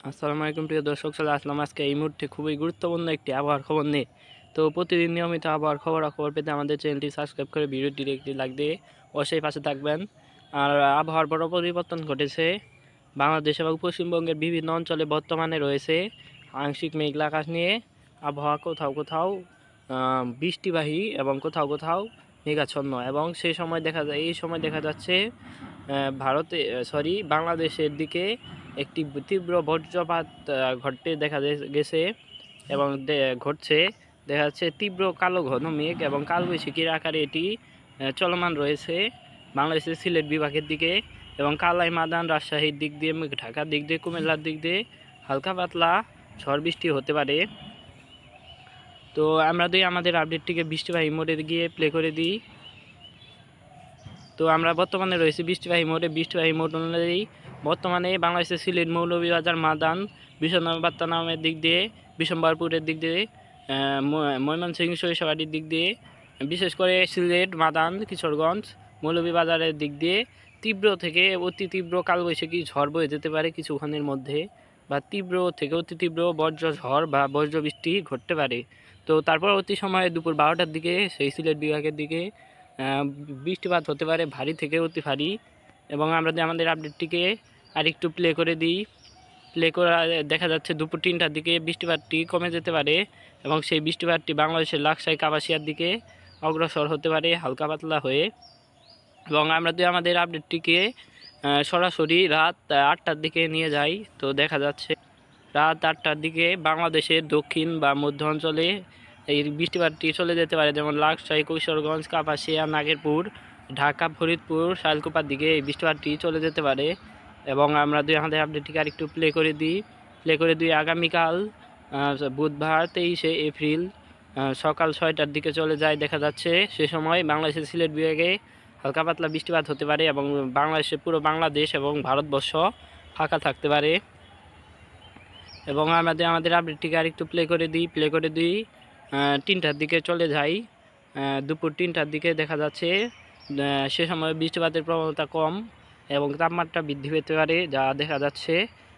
আসসালামু আলাইকুম প্রিয় দর্শক, চলে আসলাম আজকে এই মুহূর্তে খুবই গুরুত্বপূর্ণ একটি আবহাওয়ার খবর নিয়ে। তো প্রতিদিন নিয়মিত আবহাওয়ার খবর পেতে আমাদের চ্যানেলটি সাবস্ক্রাইব করে ভিডিওটি একটি লাইক দিয়ে অবশ্যই পাশে থাকবেন। আর আবহাওয়ার বড় পরিবর্তন ঘটেছে বাংলাদেশ এবং পশ্চিমবঙ্গের বিভিন্ন অঞ্চলে বর্তমানে রয়েছে আংশিক মেঘলা আকাশ নিয়ে আবহাওয়া। কোথাও কোথাও বৃষ্টিবাহী এবং কোথাও কোথাও মেঘাচ্ছন্ন, এবং এই সময় দেখা যাচ্ছে বাংলাদেশের দিকে একটি তীব্র বজ্রপাত ঘটতে গেছে এবং ঘটছে। দেখা যাচ্ছে তীব্র কালো ঘন মেঘ এবং কালবৈশাখীর আকারে এটি চলমান রয়েছে বাংলাদেশের সিলেট বিভাগের দিকে, এবং কালাই মাদান রাজশাহীর দিক দিয়ে, ঢাকার দিক দিয়ে, কুমিল্লার দিক দিয়ে হালকা পাতলা ঝড় বৃষ্টি হতে পারে। তো আমরা আমাদের আপডেটটিকে বৃষ্টিবাহী মোডে গিয়ে প্লে করে দিই। তো আমরা বর্তমানে রয়েছি বৃষ্টিবাহী মোড অনুযায়ী বর্তমানে বাংলাদেশের সিলেট, মৌলভীবাজার, মাদান, বিশ্বনাথ নামের দিক দিয়ে, বিশম্বরপুরের দিক দিয়ে, ময়মনসিংহ, সরিষাবাড়ির দিক দিয়ে, বিশেষ করে সিলেট, মাদান, কিশোরগঞ্জ, মৌলভীবাজারের দিক দিয়ে তীব্র থেকে অতি তীব্র কালবৈশাখী ঝড় বয়ে যেতে পারে কিছুক্ষণের মধ্যে, বা তীব্র থেকে অতি তীব্র বজ্র ঝড় বা বজ্র বৃষ্টি ঘটতে পারে। তো তারপর অতি সময়ে দুপুর 12টার দিকে সেই সিলেট বিভাগের দিকে বৃষ্টিপাত হতে পারে ভারী থেকে অতি ভারী। এবং আমরা আমাদের আপডেটটিকে আরেকটু প্লে করে দিই। প্লে করা দেখা যাচ্ছে দুপুর 3টার দিকে বৃষ্টিপাতটি কমে যেতে পারে, এবং সেই বৃষ্টিপাতটি বাংলাদেশের লাকসাই, কাপাসিয়ার দিকে অগ্রসর হতে পারে হালকা পাতলা হয়ে। এবং আমরা আমাদের আপডেটটিকে সরাসরি রাত 8টার দিকে নিয়ে যাই, তো দেখা যাচ্ছে রাত 8টার দিকে বাংলাদেশের দক্ষিণ বা মধ্য অঞ্চলে এই বৃষ্টিপাতটি চলে যেতে পারে, যেমন লাকসাই, কিশোরগঞ্জ, কাপাসিয়া, নাগেরপুর, ঢাকা, ফরিদপুর, শালকুপার দিকে এই বৃষ্টিপাতটি চলে যেতে পারে। এবং আমরা আমাদের আপডেটটিকে আরেকটু প্লে করে দিই আগামীকাল বুধবার 23শে এপ্রিল সকাল 6টার দিকে চলে যায়। দেখা যাচ্ছে সে সময় বাংলাদেশের সিলেট বিভাগে হালকা পাতলা বৃষ্টিপাত হতে পারে, এবং বাংলাদেশের পুরো বাংলাদেশ এবং ভারতবর্ষ ফাঁকা থাকতে পারে। এবং আমাদের আপডেটটিকে আরেকটু প্লে করে দিই 3টার দিকে চলে যাই। দুপুর 3টার দিকে দেখা যাচ্ছে সে সময় বৃষ্টিপাতের প্রবণতা কম এবং তাপমাত্রা বৃদ্ধি পেতে পারে যা দেখা যাচ্ছে।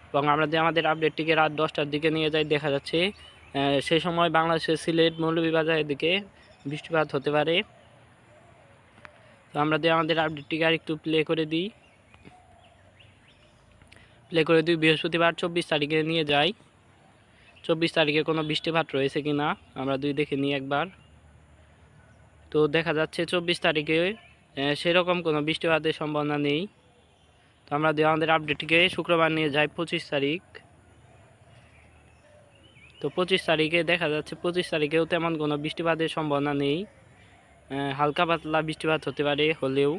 এবং আমরা আমাদের আপডেটটিকে রাত 10টার দিকে নিয়ে যাই, দেখা যাচ্ছে সে সময় বাংলাদেশের সিলেট, মৌলভীবাজারের দিকে বৃষ্টিপাত হতে পারে। তো আমরা আমাদের আপডেটটিকে আরেকটু প্লে করে দিই বৃহস্পতিবার 24 তারিখে নিয়ে যাই। 24 তারিখে কোনো বৃষ্টিপাত রয়েছে কি না আমরা দেখে নিই একবার। তো দেখা যাচ্ছে 24 তারিখে সেরকম কোনো বৃষ্টিপাতের সম্ভাবনা নেই। তো আমরা আমাদের আপডেটটিকে শুক্রবার নিয়ে যাই 25 তারিখ। তো 25 তারিখে দেখা যাচ্ছে 25 তারিখেও তেমন কোনো বৃষ্টিপাতের সম্ভাবনা নেই, হালকা পাতলা বৃষ্টিপাত হতে পারে হলেও।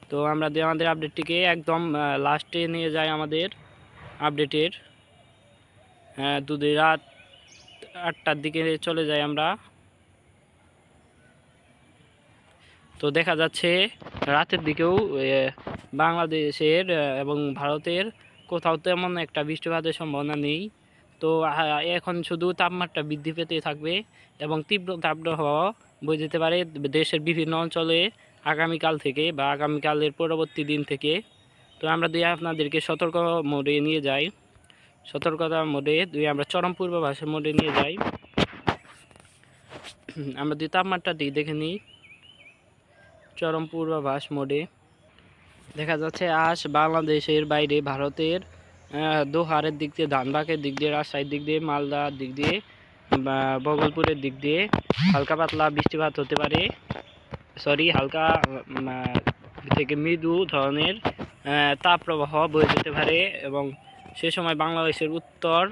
তো আমরা আমাদের আপডেটটিকে একদম লাস্টে নিয়ে যাই আমাদের আপডেটের। রাত 8টার দিকে চলে যাই আমরা। তো দেখা যাচ্ছে রাতের দিকেও বাংলাদেশের এবং ভারতের কোথাও তেমন একটা বৃষ্টিপাতের সম্ভাবনা নেই। তো এখন শুধু তাপমাত্রা বৃদ্ধি পেতে থাকবে এবং তীব্র তাপদাহ বয়ে যেতে পারে দেশের বিভিন্ন অঞ্চলে আগামীকাল থেকে বা আগামীকালের পরবর্তী দিন থেকে। তো আমরা আপনাদেরকে সতর্ক মোডে নিয়ে যাই, সতর্কতা মোডে আমরা চরম পূর্বাভাসের মোডে নিয়ে যাই। আমরা তাপমাত্রাটি দেখে নিই চরম পূর্বাভাস মোডে। দেখা যাচ্ছে আজ বাংলাদেশের বাইরে ভারতের দোহারের দিক দিয়ে, ধানবাগের দিক দিয়ে, রাজশাহীর দিক দিয়ে, মালদার দিক দিয়ে, বগলপুরের দিক দিয়ে হালকা পাতলা বৃষ্টিপাত হতে পারে। হালকা থেকে মৃদু ধরনের তাপপ্রবাহ বয়ে যেতে পারে, এবং সে সময় বাংলাদেশের উত্তর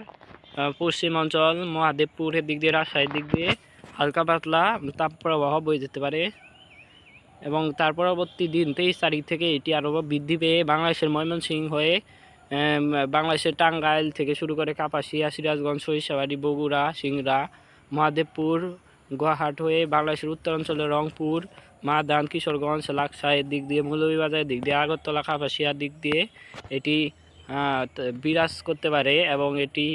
পশ্চিম অঞ্চল, মহাদেবপুরের দিক দিয়ে, রাজশাহীর দিক দিয়ে হালকা পাতলা তাপপ্রবাহ বয়ে যেতে পারে। এবং তার পরবর্তী দিন 23 তারিখ থেকে এটি আরও বৃদ্ধি পেয়ে বাংলাদেশের ময়মনসিংহ হয়ে বাংলাদেশের টাঙ্গাইল থেকে শুরু করে কাপাসিয়া, সিরাজগঞ্জ, সরিষাবাড়ি, বগুড়া, সিংড়া, মহাদেবপুর, গুয়াহাট হয়ে বাংলাদেশের উত্তরাঞ্চলের রংপুর, মাদান, কিশোরগঞ্জ, লাকসাইয়ের দিক দিয়ে, মৌলভীবাজারের দিক দিয়ে, আগরতলা, কাপাসিয়ার দিক দিয়ে এটি বিরাজ করতে পারে, এবং এটি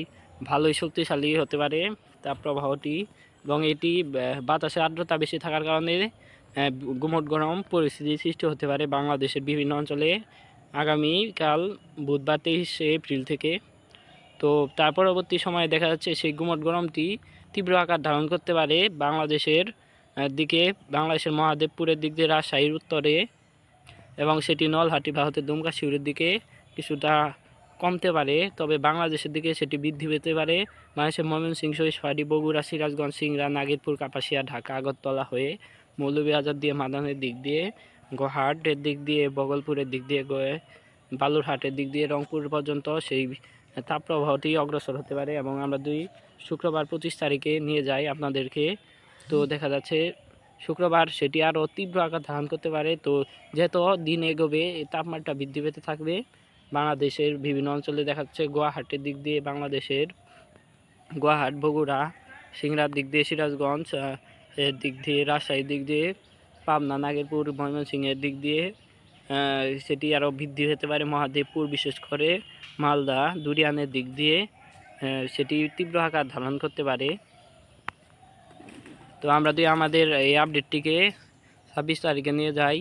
ভালোই শক্তিশালী হতে পারে তাপপ্রবাহটি। এবং এটি বাতাসে আর্দ্রতা বেশি থাকার কারণে গুমট গরম পরিস্থিতি সৃষ্টি হতে পারে বাংলাদেশের বিভিন্ন অঞ্চলে আগামীকাল বুধবার 23শে এপ্রিল থেকে। তো তার পরবর্তী সময়ে দেখা যাচ্ছে সেই গুমট গরমটি তীব্র আকার ধারণ করতে পারে বাংলাদেশের দিকে, বাংলাদেশের মহাদেবপুরের দিক দিয়ে রাজশাহীর উত্তরে, এবং সেটি নলহাটি ভারতের দুমকা শিউরের দিকে কিছুটা কমতে পারে, তবে বাংলাদেশের দিকে সেটি বৃদ্ধি পেতে পারে। বাংলাদেশের ময়মনসিংহ, সরিষাবাড়ি, বগুড়া, সিরাজগঞ্জ, সিংড়া, নাগেরপুর, কাপাসিয়া, ঢাকা, আগরতলা হয়ে মৌলভীবাজার দিয়ে মাদানের দিক দিয়ে, গোহাটের দিক দিয়ে, বগলপুরের দিক দিয়ে, বালুরহাটের দিক দিয়ে রংপুর পর্যন্ত সেই তাপপ্রবাহটি অগ্রসর হতে পারে। এবং আমরা শুক্রবার 25 তারিখে নিয়ে যাই আপনাদেরকে। তো দেখা যাচ্ছে শুক্রবার সেটি আরও তীব্র আকার ধারণ করতে পারে। তো যেহেতু দিন এগোবে তাপমাত্রা বৃদ্ধি পেতে থাকবে। বাংলাদেশের বিভিন্ন অঞ্চলে দেখা যাচ্ছে গুয়াহাটির দিক দিয়ে, বাংলাদেশের গুয়াহাট, বগুড়া, সিংড়ার দিক দিয়ে, সিরাজগঞ্জ এর দিক দিয়ে, রাজশাহীর দিক দিয়ে, পাবনা, নাগেরপুর, ময়মনসিংহের দিক দিয়ে সেটি আরও বৃদ্ধি হতে পারে। মহাদেবপুর, বিশেষ করে মালদা, দুরিয়ানের দিক দিয়ে সেটি তীব্র আকার ধারণ করতে পারে। তো আমরা আমাদের এই আপডেটটিকে 26 তারিখে নিয়ে যাই।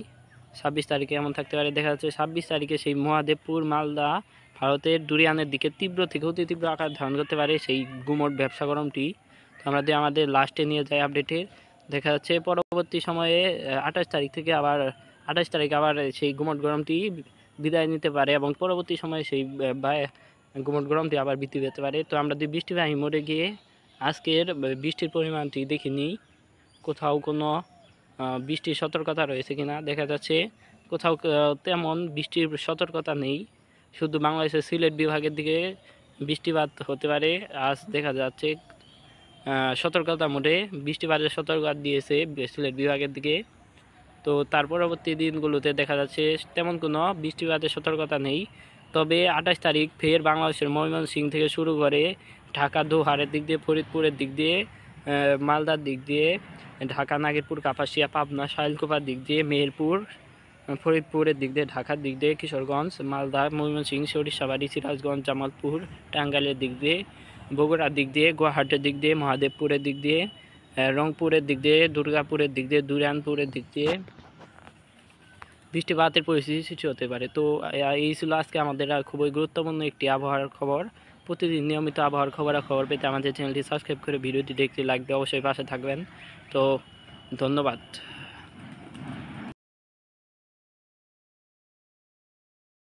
26 তারিখে এমন থাকতে পারে, দেখা যাচ্ছে 26 তারিখে সেই মহাদেবপুর, মালদা, ভারতের দুরিয়ানের দিকে তীব্র থেকে অতি তীব্র আকার ধারণ করতে পারে সেই গুমট ব্যবসা গরমটি। তো আমরা আমাদের লাস্টে নিয়ে যাই আপডেটের, দেখা যাচ্ছে পরবর্তী সময়ে 28 তারিখ থেকে আবার 28 তারিখ আবার সেই গুমট গরমটি বিদায় নিতে পারে, এবং পরবর্তী সময়ে সেই গুমট গরমটি আবার বৃদ্ধি পেতে পারে। তো আমরা বৃষ্টিবাহী মোড়ে গিয়ে আজকের বৃষ্টির পরিমাণটি দেখে নিই, কোথাও কোনো বৃষ্টির সতর্কতা রয়েছে কিনা। দেখা যাচ্ছে কোথাও তেমন বৃষ্টির সতর্কতা নেই, শুধু বাংলাদেশের সিলেট বিভাগের দিকে বৃষ্টিপাত হতে পারে। আজ দেখা যাচ্ছে সতর্কতা মোডে বৃষ্টিপাতের সতর্কতা দিয়েছে সিলেট বিভাগের দিকে। তো তার পরবর্তী দিনগুলোতে দেখা যাচ্ছে তেমন কোনো বৃষ্টিপাতের সতর্কতা নেই। তবে 28 তারিখ ফের বাংলাদেশের ময়মনসিংহ থেকে শুরু করে ঢাকা, দোহারের দিক দিয়ে, ফরিদপুরের দিক দিয়ে, মালদার দিক দিয়ে, ঢাকা, নাগেরপুর, কাপাসিয়া, পাবনা, শাইলকুপার দিক দিয়ে, মেহেরপুর, ফরিদপুরের দিক দিয়ে, ঢাকার দিক দিয়ে, কিশোরগঞ্জ, মালদা, ময়মনসিংহ, সরিষাবাড়ি, সিরাজগঞ্জ, জামালপুর, টাঙ্গাইলের দিক দিয়ে, বগুড়ার দিক দিয়ে, গুয়াহাটের দিক দিয়ে, মহাদেবপুরের দিক দিয়ে, রংপুরের দিক দিয়ে, দুর্গাপুরের দিক দিয়ে, দুরিয়ানপুরের দিক দিয়ে বৃষ্টিপাতের পরিস্থিতি সৃষ্টি হতে পারে। তো এই ছিল আজকে আমাদের খুবই গুরুত্বপূর্ণ একটি আবহাওয়ার খবর। প্রতিদিন নিয়মিত আবহাওয়ার খবর পেতে আমাদের চ্যানেলটি সাবস্ক্রাইব করে ভিডিওটি দেখতে লাইক দিয়ে অবশ্যই পাশে থাকবেন। তো ধন্যবাদ।